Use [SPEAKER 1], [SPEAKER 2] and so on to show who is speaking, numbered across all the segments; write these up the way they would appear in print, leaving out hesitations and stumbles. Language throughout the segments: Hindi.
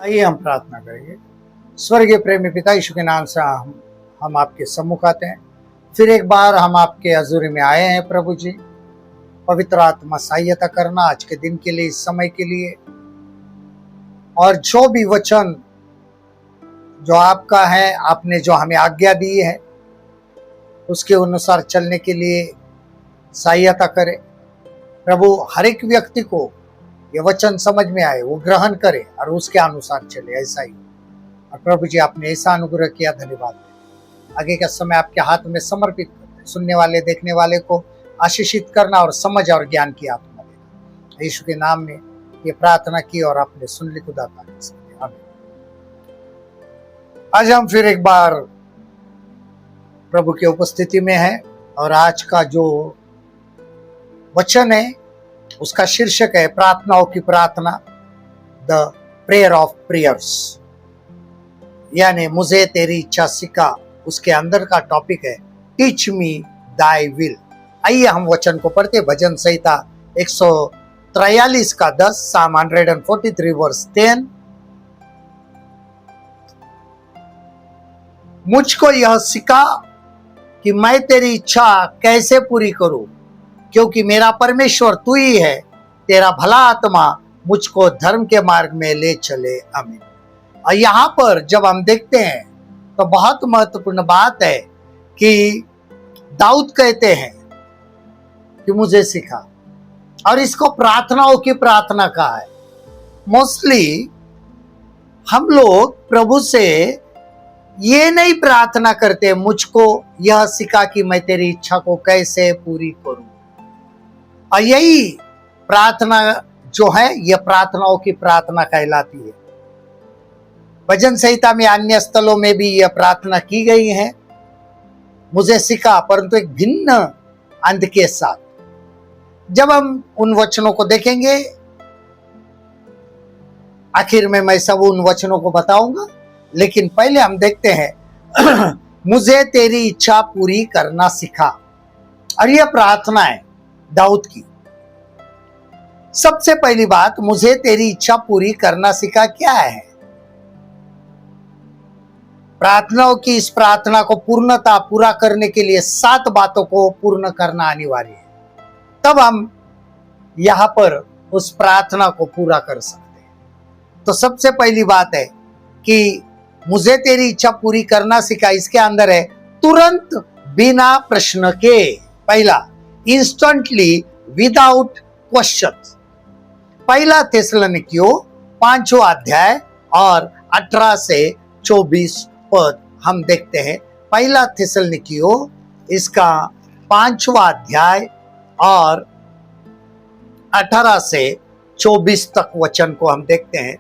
[SPEAKER 1] आइए हम प्रार्थना करेंगे। स्वर्गीय प्रेमी पिता यीशु के नाम से हम आपके सम्मुख आते हैं। फिर एक बार हम आपके हजूरी में आए हैं प्रभु जी। पवित्र आत्मा सहायता करना आज के दिन के लिए, इस समय के लिए, और जो भी वचन जो आपका है, आपने जो हमें आज्ञा दी है उसके अनुसार चलने के लिए सहायता करे प्रभु। हर एक व्यक्ति को ये वचन समझ में आए, वो ग्रहण करे और उसके अनुसार चले, ऐसा ही। और प्रभु जी आपने ऐसा अनुग्रह किया, धन्यवाद। आगे का समय आपके हाथ में समर्पित करते, सुनने वाले देखने वाले को आशीषित करना और समझ और ज्ञान की आत्मा देना। यीशु के नाम में ये प्रार्थना की और आपने सुन ली, खुदा तारीफ। आमीन। आज हम फिर एक बार प्रभु की उपस्थिति में हैं और आज का जो वचन है उसका शीर्षक है प्रार्थनाओं की प्रार्थना, द प्रेयर ऑफ प्रेयर्स, यानी मुझे तेरी इच्छा सिखा। उसके अंदर का टॉपिक है टीच मी दाई विल। आइए हम वचन को पढ़ते। भजन संहिता 143 का 10, साम 143 वर्स 10। मुझको यह सिखा कि मैं तेरी इच्छा कैसे पूरी करूं, क्योंकि मेरा परमेश्वर तू ही है। तेरा भला आत्मा मुझको धर्म के मार्ग में ले चले। आमीन। और यहाँ पर जब हम देखते हैं तो बहुत महत्वपूर्ण बात है कि दाऊद कहते हैं कि मुझे सिखा, और इसको प्रार्थनाओं की प्रार्थना कहा है। मोस्टली हम लोग प्रभु से ये नहीं प्रार्थना करते मुझको यह सिखा कि मैं तेरी इच्छा को कैसे पूरी करूं। और यही प्रार्थना जो है यह प्रार्थनाओं की प्रार्थना कहलाती है। भजन संहिता में अन्य स्थलों में भी यह प्रार्थना की गई है, मुझे सिखा, परंतु एक भिन्न अंत के साथ। जब हम उन वचनों को देखेंगे, आखिर में मैं सब उन वचनों को बताऊंगा, लेकिन पहले हम देखते हैं मुझे तेरी इच्छा पूरी करना सिखा। और यह प्रार्थना है दाऊद की। सबसे पहली बात, मुझे तेरी इच्छा पूरी करना सिखा क्या है? प्रार्थनाओं की इस प्रार्थना को पूर्णता पूरा करने के लिए 7 बातों को पूर्ण करना अनिवार्य है, तब हम यहां पर उस प्रार्थना को पूरा कर सकते हैं। तो सबसे पहली बात है कि मुझे तेरी इच्छा पूरी करना सिखा। इसके अंदर है तुरंत बिना प्रश्न के। पहला, इंस्टेंटली विदाउट क्वेश्चन। पहला थिस्सलुनीकियों 5वां अध्याय और 18 से 24 पद हम देखते हैं। पहला थिस्सलुनीकियों इसका 5वां अध्याय और 18 से 24 तक वचन को हम देखते हैं।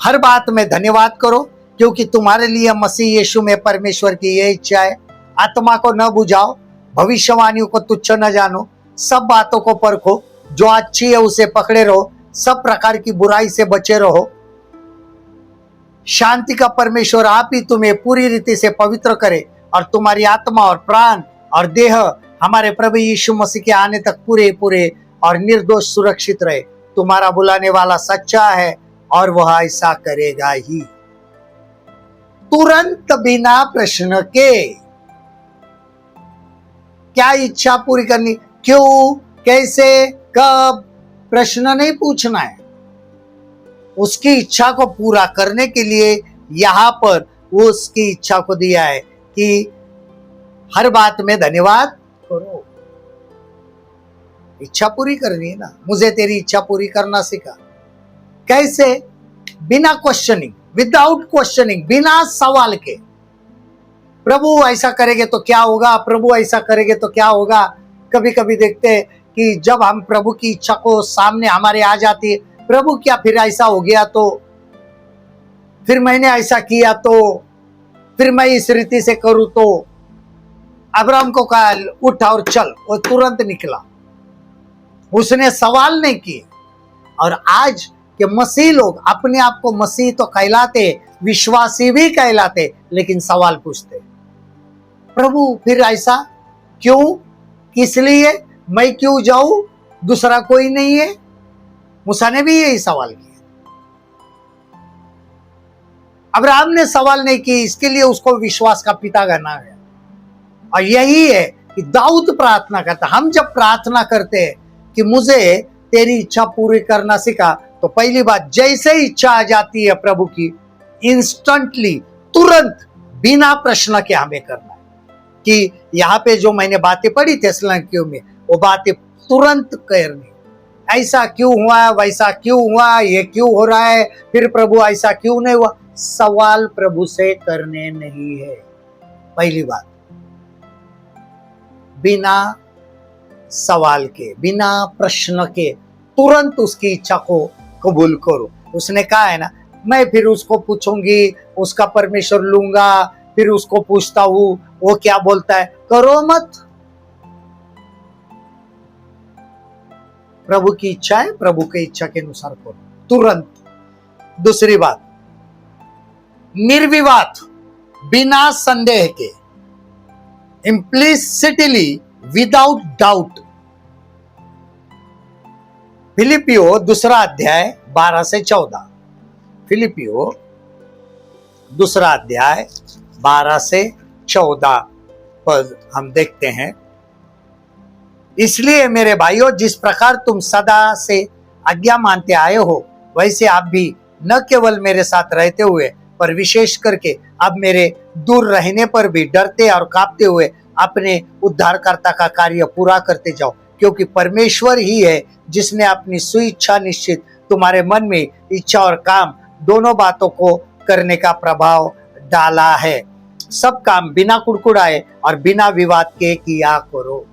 [SPEAKER 1] हर बात में धन्यवाद करो, क्योंकि तुम्हारे लिए मसीह यीशु में परमेश्वर की यह इच्छा है। आत्मा को न बुझाओ, भविष्यवाणियों को तुच्छ न जानो, सब बातों को परखो, जो अच्छी है उसे पकड़े रहो, सब प्रकार की बुराई से बचे रहो। शांति का परमेश्वर आप ही तुम्हें पूरी रीति से पवित्र करे, और तुम्हारी आत्मा और प्राण और देह हमारे प्रभु यीशु मसीह के आने तक पूरे पूरे और निर्दोष सुरक्षित रहे। तुम्हारा बुलाने वाला सच्चा है और वह ऐसा करेगा ही। तुरंत बिना प्रश्न के। क्या इच्छा पूरी करनी, क्यों, कैसे, कब, प्रश्न नहीं पूछना है। उसकी इच्छा को पूरा करने के लिए यहां पर उसकी इच्छा को दिया है कि हर बात में धन्यवाद करो। इच्छा पूरी करनी है ना। मुझे तेरी इच्छा पूरी करना सिखा। कैसे? बिना क्वेश्चनिंग, विदाउट क्वेश्चनिंग, बिना सवाल के। प्रभु ऐसा करेंगे तो क्या होगा, प्रभु ऐसा करेंगे तो क्या होगा। कभी कभी देखते हैं कि जब हम प्रभु की इच्छा को सामने हमारे आ जाती है, प्रभु क्या फिर ऐसा हो गया तो, फिर मैंने ऐसा किया तो, फिर मैं इस रीति से करूं तो। अब्राहम को कहा उठ और चल, वो तुरंत निकला, उसने सवाल नहीं किए। और आज के मसीह लोग अपने आप को मसीह तो कहलाते, विश्वासी भी कहलाते, लेकिन सवाल पूछते, प्रभु फिर ऐसा क्यों, किस लिए, मैं क्यों जाऊं, दूसरा कोई नहीं है। मूसा ने भी यही सवाल किया। अब्राहम ने सवाल नहीं की, इसके लिए उसको विश्वास का पिता कहना गया। और यही है कि दाऊद प्रार्थना करता। हम जब प्रार्थना करते हैं कि मुझे तेरी इच्छा पूरी करना सिखा, तो पहली बात, जैसे ही इच्छा आ जाती है प्रभु की, इंस्टेंटली, तुरंत, बिना प्रश्न के हमें करना है। कि यहाँ पे जो मैंने बातें पढ़ी थिस्सलुनीकियों में, वो बातें तुरंत करनी। ऐसा क्यों हुआ, वैसा क्यों हुआ, ये क्यों हो रहा है, फिर प्रभु ऐसा क्यों नहीं हुआ, सवाल प्रभु से करने नहीं है। पहली बात, बिना सवाल के, बिना प्रश्न के तुरंत उसकी इच्छा को कबूल करो। उसने कहा है ना, मैं फिर उसको पूछूंगी, उसका परमेश्वर लूंगा, फिर उसको पूछता हूं वो क्या बोलता है, करो मत। प्रभु की इच्छा है, प्रभु की इच्छा के अनुसार करो तुरंत। दूसरी बात, निर्विवाद, बिना संदेह के, इम्प्लिसिटली, विदाउट डाउट। फिलिपियो दूसरा अध्याय 12 से 14। फिलिपियो दूसरा अध्याय 12 से 14 पद हम देखते हैं। इसलिए मेरे भाइयों, जिस प्रकार तुम सदा से आज्ञा मानते आए हो, वैसे आप भी न केवल मेरे साथ रहते हुए, पर विशेष करके अब मेरे दूर रहने पर भी डरते और कांपते हुए अपने उद्धारकर्ता का कार्य पूरा करते जाओ, क्योंकि परमेश्वर ही है जिसने अपनी स्वेच्छा निश्चित तुम्हारे मन में इच्छा और काम दोनों बातों को करने का प्रभाव डाला है। सब काम बिना कुड़कुड़ाए और बिना विवाद के किया करो।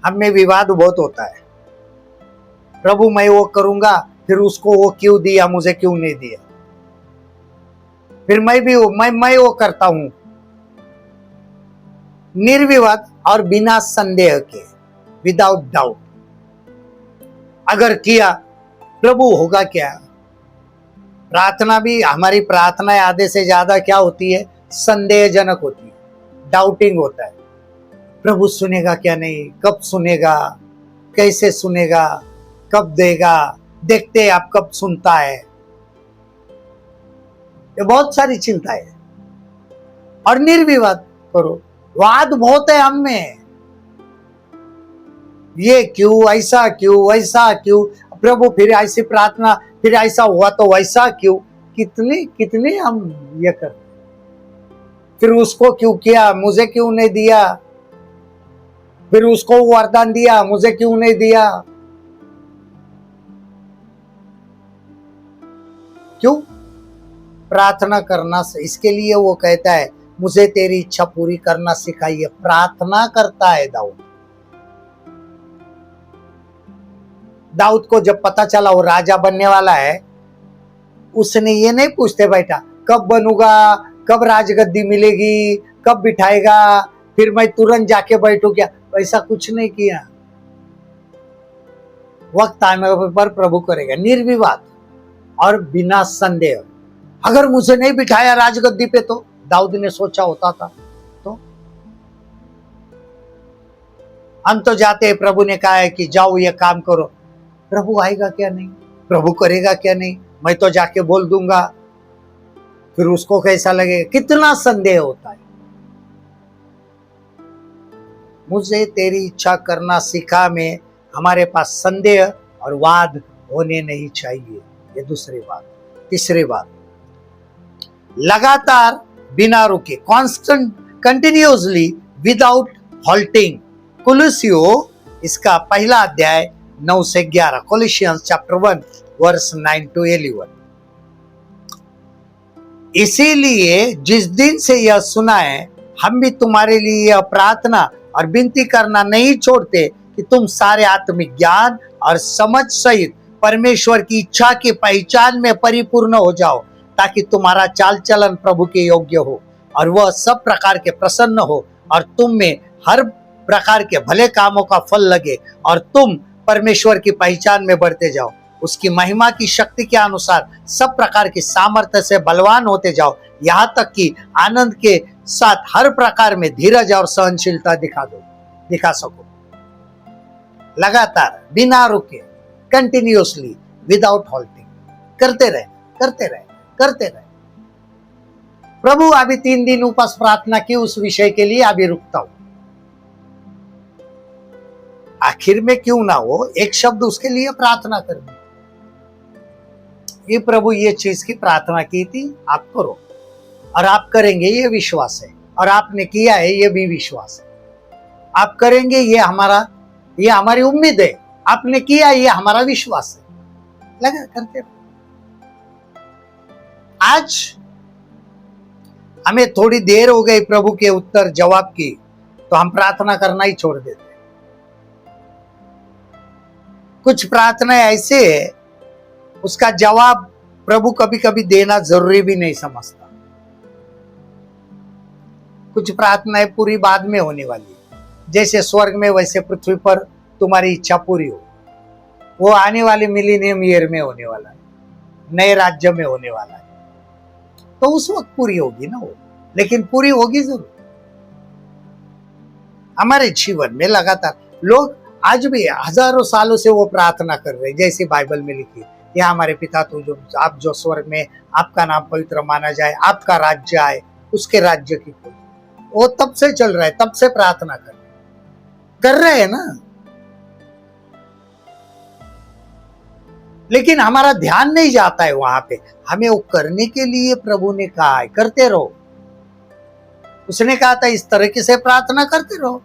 [SPEAKER 1] हम में विवाद बहुत होता है, प्रभु मैं वो करूंगा, फिर उसको वो क्यों दिया, मुझे क्यों नहीं दिया, फिर मैं भी मैं वो करता हूं। निर्विवाद और बिना संदेह के, विदाउट डाउट अगर किया, प्रभु होगा क्या। प्रार्थना भी, हमारी प्रार्थना आधे से ज्यादा क्या होती है, संदेहजनक होती है, डाउटिंग होता है। प्रभु सुनेगा क्या नहीं, कब सुनेगा, कैसे सुनेगा, कब देगा, देखते हैं आप कब सुनता है, ये बहुत सारी चिंता है। और निर्विवाद करो, वाद बहुत है हम में, ये क्यों, ऐसा क्यों, वैसा क्यों, प्रभु फिर ऐसी प्रार्थना, फिर ऐसा हुआ तो वैसा क्यों, कितने कितने हम ये करते। फिर उसको क्यों किया, मुझे क्यों नहीं दिया, फिर उसको वरदान दिया, मुझे क्यों नहीं दिया, क्यों। प्रार्थना करना, इसके लिए वो कहता है मुझे तेरी इच्छा पूरी करना सिखाइए। प्रार्थना करता है दाऊद। दाऊद को जब पता चला वो राजा बनने वाला है, उसने ये नहीं पूछते बैठा कब बनूंगा, कब राजगद्दी मिलेगी, कब बिठाएगा, फिर मैं तुरंत जाके बैठू क्या, वैसा कुछ नहीं किया। वक्त आने पर प्रभु करेगा। निर्विवाद और बिना संदेह। अगर मुझे नहीं बिठाया राजगद्दी पे, तो दाऊद ने सोचा होता था, तो हम तो जाते हैं, प्रभु ने कहा है कि जाओ ये काम करो, प्रभु आएगा क्या नहीं, प्रभु करेगा क्या नहीं, मैं तो जाके बोल दूंगा, फिर उसको कैसा लगेगा, कितना संदेह होता है। मुझे तेरी इच्छा करना सिखा में हमारे पास संदेह और वाद होने नहीं चाहिए। ये दूसरी बात। तीसरी बात, लगातार बिना रुके, कांस्टेंट, कंटिन्यूअसली, विदाउट हॉल्टिंग। कुलुसियो इसका पहला अध्याय 9 से 11, कोलिशियंस चैप्टर 1 वर्स 9 to 11। इसीलिए जिस दिन से यह सुना है, हम भी तुम्हारे लिए यह प्रार्थना और विनती करना नहीं छोड़ते कि तुम सारे आत्मिक ज्ञान और समझ सहित परमेश्वर की इच्छा की पहचान में परिपूर्ण हो जाओ, ताकि तुम्हारा चाल चलन प्रभु के योग्य हो और वह सब प्रकार के प्रसन्न हो, और तुम में हर प्रकार के भले कामों का फल लगे, और तुम परमेश्वर की पहचान में बढ़ते जाओ, उसकी महिमा की शक्ति के अनुसार सब प्रकार की सामर्थ्य से बलवान होते जाओ, यहाँ तक कि आनंद के साथ हर प्रकार में धीरज और सहनशीलता दिखा सको। लगातार, बिना रुके, कंटिन्यूअसली, विदाउट हॉल्टिंग, करते रहे। प्रभु अभी 3 दिन उपवास प्रार्थना की उस विषय के लिए, अभी रुकता हूं। आखिर में क्यों ना हो एक शब्द उसके लिए प्रार्थना करनी। ये प्रभु ये चीज की प्रार्थना की थी, आप करो और आप करेंगे, ये विश्वास है। और आपने किया है, ये भी विश्वास है। आप करेंगे, ये हमारी उम्मीद है। आपने किया, ये हमारा विश्वास है। लगा करते रहो। आज हमें थोड़ी देर हो गई प्रभु के उत्तर जवाब की, तो हम प्रार्थना करना ही छोड़ देते। कुछ प्रार्थना ऐसे है, उसका जवाब प्रभु कभी कभी देना जरूरी भी नहीं समझता। कुछ प्रार्थनाएं पूरी बाद में होने वाली है, जैसे स्वर्ग में वैसे पृथ्वी पर तुम्हारी इच्छा पूरी हो। वो आने वाले मिलेनियम ईयर में होने वाला है, नए राज्य में होने वाला है, तो उस वक्त पूरी होगी ना वो, लेकिन पूरी होगी जरूर। हमारे जीवन में लगातार लोग आज भी हजारों सालों से वो प्रार्थना कर रहे हैं, जैसे बाइबल में लिखी, या हमारे पिता तू जो आप जो स्वर्ग में, आपका नाम पवित्र माना जाए, आपका राज्य आए, उसके राज्य की खोज। वो तब से चल रहा है, तब से प्रार्थना कर रहे हैं ना। लेकिन हमारा ध्यान नहीं जाता है वहां पे। हमें वो करने के लिए प्रभु ने कहा है, करते रहो। उसने कहा था इस तरीके से प्रार्थना करते रहो।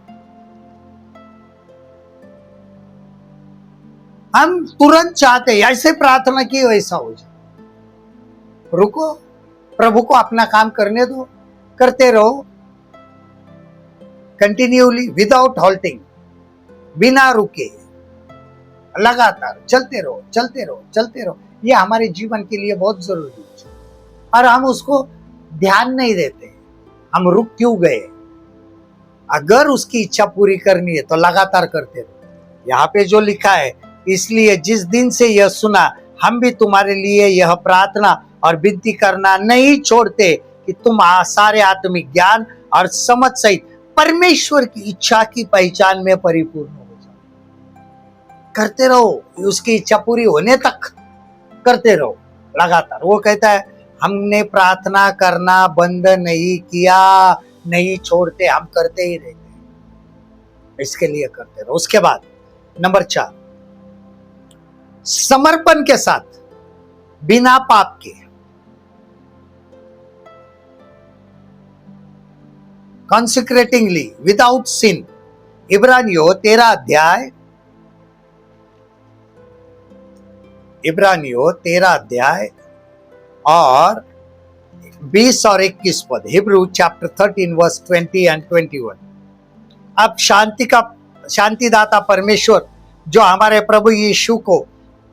[SPEAKER 1] हम तुरंत चाहते हैं ऐसे प्रार्थना की वैसा हो जाए। रुको, प्रभु को अपना काम करने दो, करते रहो कंटिन्यूली, विदाउट हॉल्टिंग, बिना रुके, लगातार चलते रहो, चलते रहो, चलते रहो। ये हमारे जीवन के लिए बहुत जरूरी है और हम उसको ध्यान नहीं देते। हम रुक क्यों गए? अगर उसकी इच्छा पूरी करनी है तो लगातार करते रहो। यहाँ पे जो लिखा है, इसलिए जिस दिन से यह सुना, हम भी तुम्हारे लिए यह प्रार्थना और विनती करना नहीं छोड़ते कि तुम सारे आत्मिक ज्ञान और समझ सहित परमेश्वर की इच्छा की पहचान में परिपूर्ण हो जाओ। करते रहो, उसकी इच्छा पूरी होने तक करते रहो लगातार। वो कहता है हमने प्रार्थना करना बंद नहीं किया, नहीं छोड़ते, हम करते ही रहते। इसके लिए करते रहो। उसके बाद नंबर 4, समर्पण के साथ, बिना पाप के। Consecratingly without sin. इब्रानियों 13 अध्याय और 20 और 21 पद। Hebrew chapter 13 verse 20 and 21। अब शांतिदाता परमेश्वर जो हमारे प्रभु यीशु को,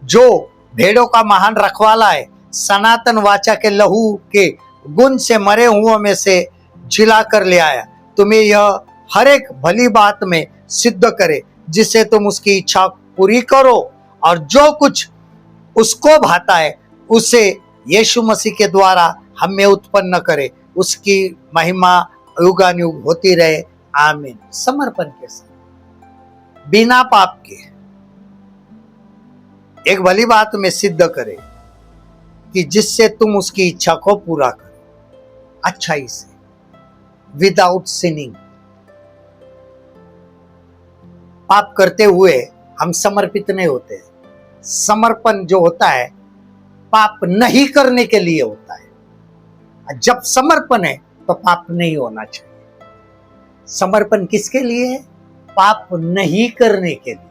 [SPEAKER 1] जो भेड़ों का महान रखवाला है, सनातन वाचा के लहू के गुण से मरे हुओं में से जिला कर ले आया, तुम्हें यह हर एक भली बात में सिद्ध करे, जिससे तुम उसकी इच्छा पूरी करो और जो कुछ उसको भाता है उसे यीशु मसीह के द्वारा हम में उत्पन्न करे। उसकी महिमा युगानुयुग होती रहे, आमीन। समर्पण के साथ, बिना पाप के, एक भली बात में सिद्ध करे कि जिससे तुम उसकी इच्छा को पूरा करो अच्छाई से, विदाउट सिनिंग। पाप करते हुए हम समर्पित नहीं होते। समर्पण जो होता है पाप नहीं करने के लिए होता है। जब समर्पण है तो पाप नहीं होना चाहिए। समर्पण किसके लिए है? पाप नहीं करने के लिए।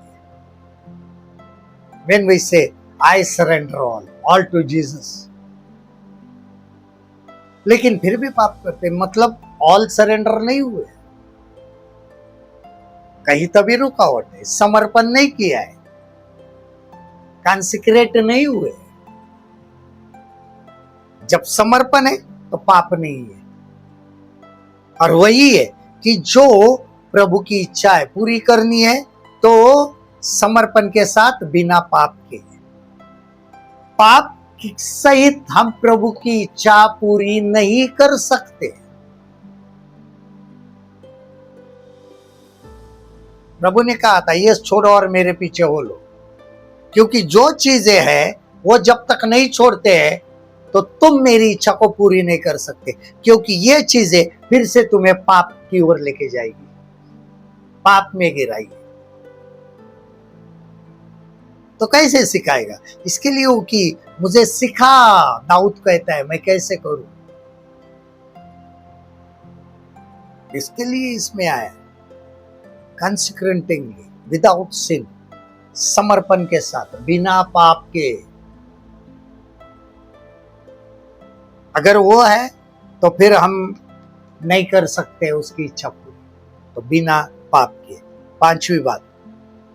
[SPEAKER 1] When we say I surrender all to Jesus, लेकिन फिर भी पाप करते, मतलब ऑल सरेंडर नहीं हुए, कहीं तभी रुकावट है, समर्पण नहीं किया है, कॉन्सिक्रेट नहीं हुए। जब समर्पण है तो पाप नहीं है। और वही है कि जो प्रभु की इच्छा है पूरी करनी है तो समर्पण के साथ, बिना पाप के। पाप सहित हम प्रभु की इच्छा पूरी नहीं कर सकते। प्रभु ने कहा था ये छोड़ो और मेरे पीछे हो लो, क्योंकि जो चीजें हैं वो जब तक नहीं छोड़ते हैं तो तुम मेरी इच्छा को पूरी नहीं कर सकते, क्योंकि ये चीजें फिर से तुम्हें पाप की ओर लेके जाएगी, पाप में गिराएगी। तो कैसे सिखाएगा? इसके लिए वो कि मुझे सिखा, दाऊद कहता है, मैं कैसे करूं? इसके लिए इसमें आया कंसिक्रेटिंगली विदाउट सिन, समर्पण के साथ, बिना पाप के। अगर वो है तो फिर हम नहीं कर सकते उसकी इच्छा पूरी, तो बिना पाप के। पांचवी बात,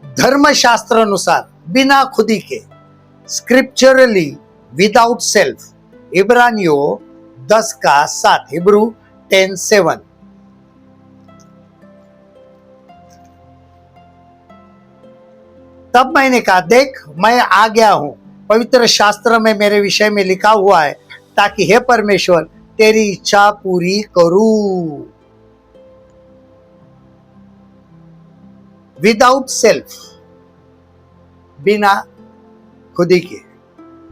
[SPEAKER 1] धर्मशास्त्र अनुसार, बिना खुदी के, स्क्रिप्चरली, विदाउट सेल्फ। इब्रानियों 10:7, हिब्रू 10:7। तब मैंने कहा, देख मैं आ गया हूं, पवित्र शास्त्र में मेरे विषय में लिखा हुआ है, ताकि हे परमेश्वर तेरी इच्छा पूरी करूं। विदाउट सेल्फ, बिना खुदी के,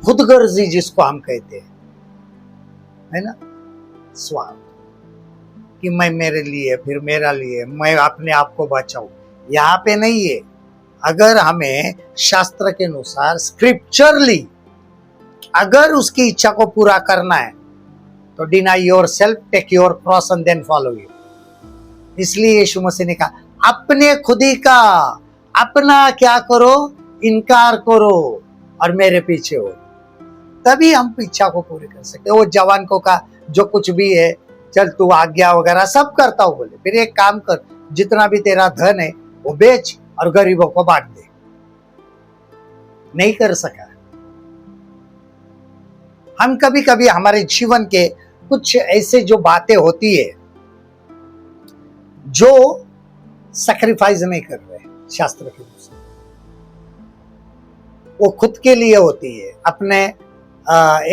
[SPEAKER 1] खुदगर्जी जिसको हम कहते हैं, है ना, स्वार्थ, कि मैं मेरे लिए, फिर मेरा लिए, मैं अपने आप को बचाऊं, यहां पे नहीं है। अगर हमें शास्त्र के अनुसार, स्क्रिप्चरली, अगर उसकी इच्छा को पूरा करना है, तो deny your self, take your cross and then follow you. इसलिए यीशु मसीह ने कहा, अपने खुदी का, अपना क्या करो, इनकार करो और मेरे पीछे हो, तभी हम इच्छा को पूरी कर सकते। वो जवान को कहा, जो कुछ भी है चल तू आज्ञा वगैरह सब करता हूं, बोले फिर एक काम कर, जितना भी तेरा धन है वो बेच और गरीबों को बांट दे। नहीं कर सका। हम कभी कभी हमारे जीवन के कुछ ऐसे जो बातें होती है जो सैक्रिफाइस नहीं कर रहे शास्त्र के अनुसार, वो खुद के लिए होती है, अपने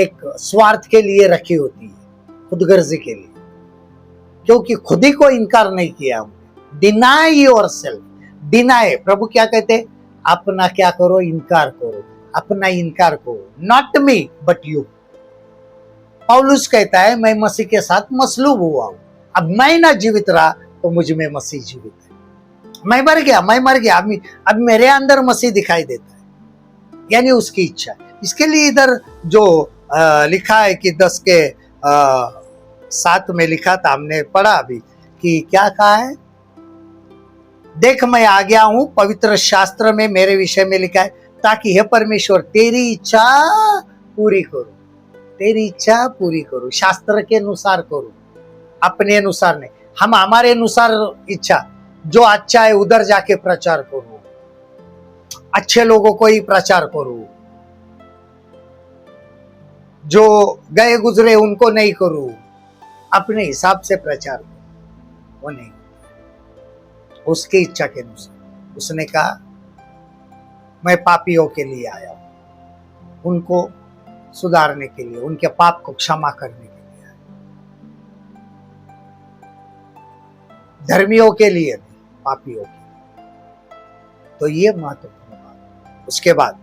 [SPEAKER 1] एक स्वार्थ के लिए रखी होती है, खुदगर्जी के लिए, क्योंकि खुदी को इनकार नहीं किया हमने। डिनाई योरसेल्फ, डिनाई, प्रभु क्या कहते, अपना क्या करो, इनकार करो, अपना इनकार करो, नॉट मी बट यू। पौलुस कहता है, मैं मसीह के साथ मसलूब हुआ हूं, अब मैं ना जीवित रहा तो मुझ में मसीह जीवित है। मैं मर गया, अब मेरे अंदर मसीह दिखाई देता है, यानी उसकी इच्छा। इसके लिए इधर जो लिखा है कि 10:7 में लिखा था, हमने पढ़ा अभी, कि क्या कहा है, देख मैं आ गया हूं, पवित्र शास्त्र में मेरे विषय में लिखा है, ताकि हे परमेश्वर तेरी इच्छा पूरी करूं, तेरी इच्छा पूरी करूं, शास्त्र के अनुसार करूं, अपने अनुसार नहीं। हम हमारे अनुसार इच्छा, जो अच्छा है उधर जाके प्रचार करूं, अच्छे लोगों को ही प्रचार करूं, जो गए गुजरे उनको नहीं करूं, अपने हिसाब से प्रचार करूं, वो नहीं, उसकी इच्छा के अनुसार। उसने कहा, मैं पापियों के लिए आया हूं, उनको सुधारने के लिए, उनके पाप को क्षमा करने के लिए आया, धर्मियों के लिए नहीं, पापियों के लिए। तो ये महत्वपूर्ण बात। उसके बाद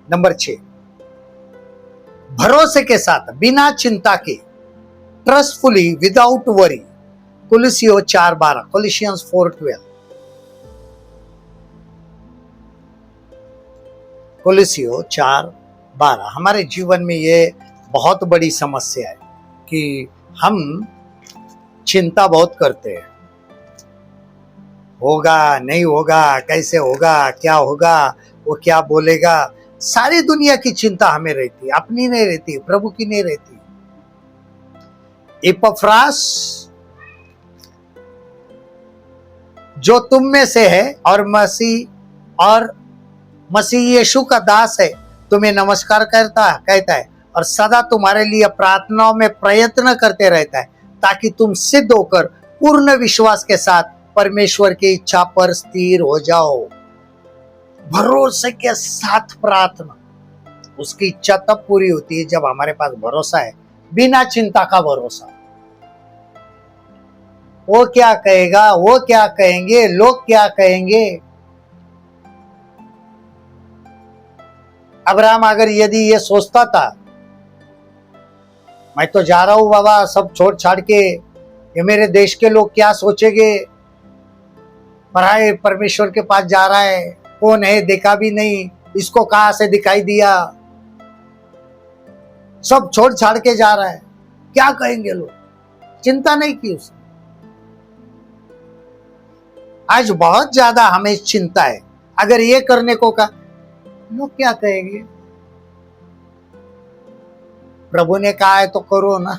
[SPEAKER 1] नंबर 6, भरोसे के साथ, बिना चिंता के, ट्रस्टफुली, विदाउट वरी। कुलिसियों 4:12, कोलिशियंस 4:12, कुलिसियों 4:12। हमारे जीवन में ये बहुत बड़ी समस्या है कि हम चिंता बहुत करते हैं, होगा नहीं होगा, कैसे होगा, क्या होगा, वो क्या बोलेगा, सारी दुनिया की चिंता हमें रहती है, अपनी नहीं रहती, प्रभु की नहीं रहती। इपफ्रास जो तुम में से है और मसीह यीशु का दास है, तुम्हें नमस्कार कहता है और सदा तुम्हारे लिए प्रार्थनाओं में प्रयत्न करते रहता है, ताकि तुम सिद्ध होकर पूर्ण विश्वास के साथ परमेश्वर की इच्छा पर स्थिर हो जाओ। भरोसे के साथ प्रार्थना, उसकी इच्छा तब पूरी होती है जब हमारे पास भरोसा है, बिना चिंता का भरोसा। वो क्या कहेगा, वो क्या कहेंगे, लोग क्या कहेंगे। अब्राहम अगर यदि ये सोचता था मैं तो जा रहा हूं बाबा, सब छोड़ छाड़ के। ये मेरे देश के लोग क्या सोचेंगे, पराए परमेश्वर के पास जा रहा है, कौन है देखा भी नहीं, इसको कहां से दिखाई दिया, सब छोड़ छाड़ के जा रहा है, क्या कहेंगे लोग। चिंता नहीं की उसने। आज बहुत ज्यादा हमें चिंता है, अगर ये करने को कहा लोग क्या कहेंगे। प्रभु ने कहा है तो करो ना।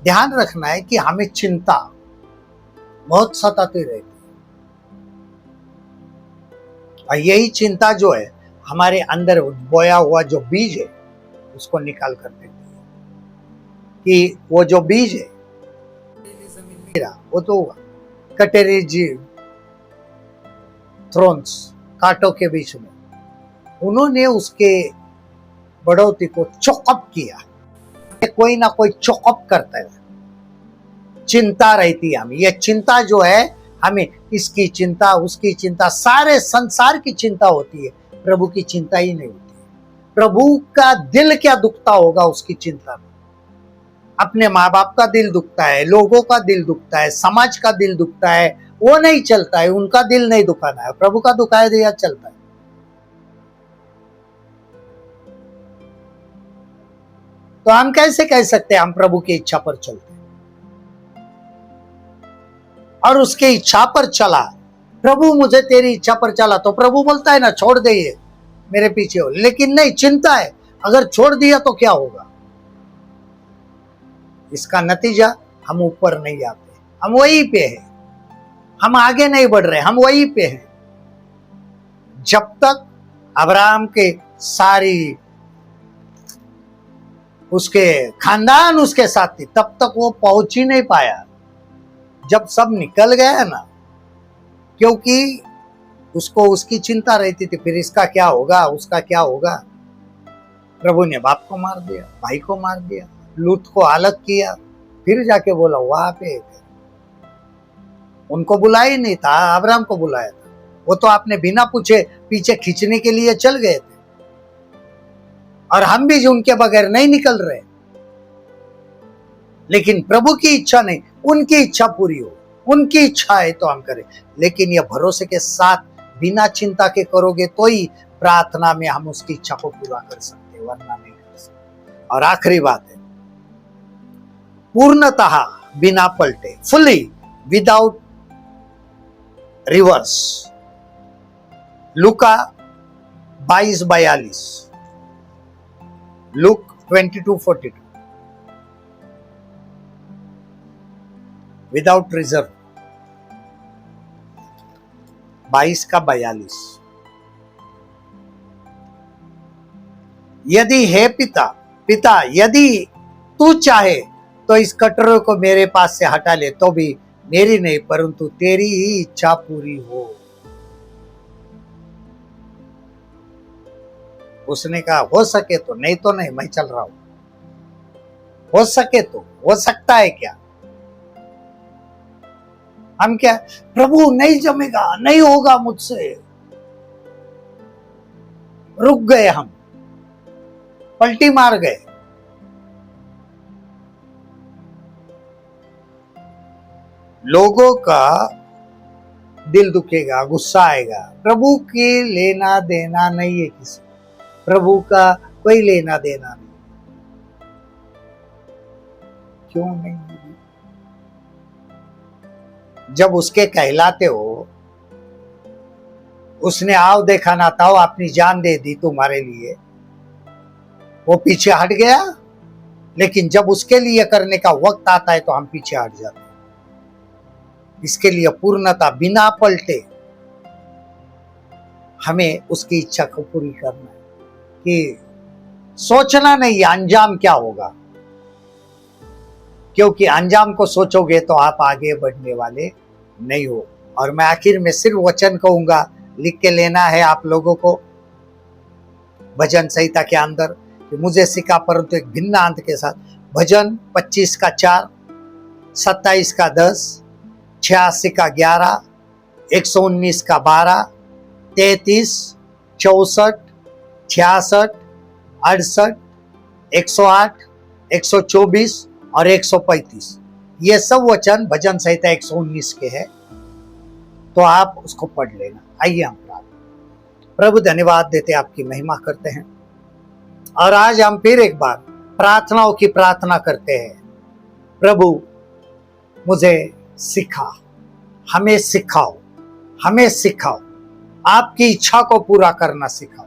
[SPEAKER 1] ध्यान रखना है कि हमें चिंता बहुत सताती रहती है, और यही चिंता जो है हमारे अंदर बोया हुआ जो बीज है उसको निकाल कर देती है। कि वो जो बीज है मेरा, वो तो कटेरे जीव, थ्रोन्स, कांटों के बीच में, उन्होंने उसके बढ़ोतरी को चोकअप किया। कोई ना कोई चोकअप करता है, चिंता रहती है हमें। यह चिंता जो है हमें, इसकी चिंता, उसकी चिंता, सारे संसार की चिंता होती है, प्रभु की चिंता ही नहीं होती है। प्रभु का दिल क्या दुखता होगा उसकी चिंता में। अपने माँ बाप का दिल दुखता है, लोगों का दिल दुखता है, समाज का दिल दुखता है, वो नहीं चलता है, उनका दिल नहीं दुखाना है, प्रभु का दुखाया दिया चलता है। तो हम कैसे कह सकते हैं हम प्रभु की इच्छा पर चलते हैं, और उसकी इच्छा पर चला। प्रभु मुझे तेरी इच्छा पर चला, तो प्रभु बोलता है ना छोड़ दे ये, मेरे पीछे हो। लेकिन नहीं, चिंता है, अगर छोड़ दिया तो क्या होगा। इसका नतीजा हम ऊपर नहीं आते, हम वहीं पे हैं, हम आगे नहीं बढ़ रहे, हम वहीं पे हैं। जब तक अब्राहम के सारी उसके खानदान उसके साथ थी, तब तक वो पहुंच ही नहीं पाया। जब सब निकल गया ना, क्योंकि उसको उसकी चिंता रहती थी, फिर इसका क्या होगा, उसका क्या होगा। प्रभु ने बाप को मार दिया, भाई को मार दिया, लूत को अलग किया, फिर जाके बोला वहां पे उनको बुलाया ही नहीं था, अब्राहम को बुलाया था। वो तो आपने बिना पूछे पीछे खींचने के लिए चल गए थे, और हम भी जो उनके बगैर नहीं निकल रहे। लेकिन प्रभु की इच्छा नहीं, उनकी इच्छा पूरी हो, उनकी इच्छा है तो हम करें। लेकिन यह भरोसे के साथ बिना चिंता के करोगे तो ही प्रार्थना में हम उसकी इच्छा को पूरा कर सकते, वरना नहीं कर सकते। और आखिरी बात है, पूर्णतः बिना पलटे, फुली विदाउट रिवर्स। लूका 22:42, लूक 22:42, विदाउट रिजर्व, 22:42। यदि हे पिता यदि तू चाहे तो इस कटोरे को मेरे पास से हटा ले, तो भी मेरी नहीं परंतु तेरी ही इच्छा पूरी हो। उसने कहा हो सके तो, नहीं तो नहीं, मैं चल रहा हूं। हो सके तो, हो सकता है क्या। हम क्या, प्रभु नहीं जमेगा, नहीं होगा मुझसे, रुक गए, हम पलटी मार गए। लोगों का दिल दुखेगा, गुस्सा आएगा, प्रभु की लेना देना नहीं है किसी, प्रभु का कोई लेना देना नहीं। क्यों नहीं? जब उसके कहलाते हो, उसने आओ देखा ना था, अपनी जान दे दी तुम्हारे लिए, वो पीछे हट गया। लेकिन जब उसके लिए करने का वक्त आता है तो हम पीछे हट जाते हैं। इसके लिए पूर्णता बिना पलटे हमें उसकी इच्छा को पूरी करना है, कि सोचना नहीं अंजाम क्या होगा, क्योंकि अंजाम को सोचोगे तो आप आगे बढ़ने वाले नहीं हो। और मैं आखिर में सिर्फ वचन कहूंगा, लिख के लेना है आप लोगों को, भजन संहिता के अंदर, कि मुझे सिखा परंतु एक भिन्न अंत के साथ। भजन 25:4, 27:10, 86:11, 119:12, 33, 64, 66, 68, 108, 124 और 135, ये सब वचन भजन संहिता 119 के हैं, तो आप उसको पढ़ लेना। आइए हम प्रार्थना। प्रभु धन्यवाद देते, आपकी महिमा करते हैं, और आज हम फिर एक बार प्रार्थनाओं की प्रार्थना करते हैं। प्रभु मुझे सिखा, हमें सिखाओ, हमें सिखाओ, आपकी इच्छा को पूरा करना सिखाओ।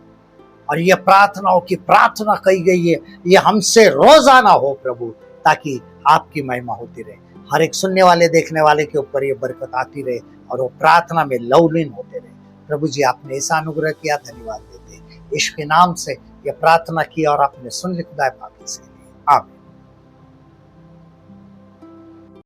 [SPEAKER 1] और ये प्रार्थनाओं की प्रार्थना कही गई है, ये हमसे रोजाना हो प्रभु, ताकि आपकी महिमा होती रहे, हर एक सुनने वाले देखने वाले के ऊपर ये बरकत आती रहे और वो प्रार्थना में लवलीन होते रहे। प्रभु जी, आपने ऐसा अनुग्रह किया, धन्यवाद देते। यीशु के नाम से ये प्रार्थना की और आपने सुन ली, खुदा पाक से। आमीन।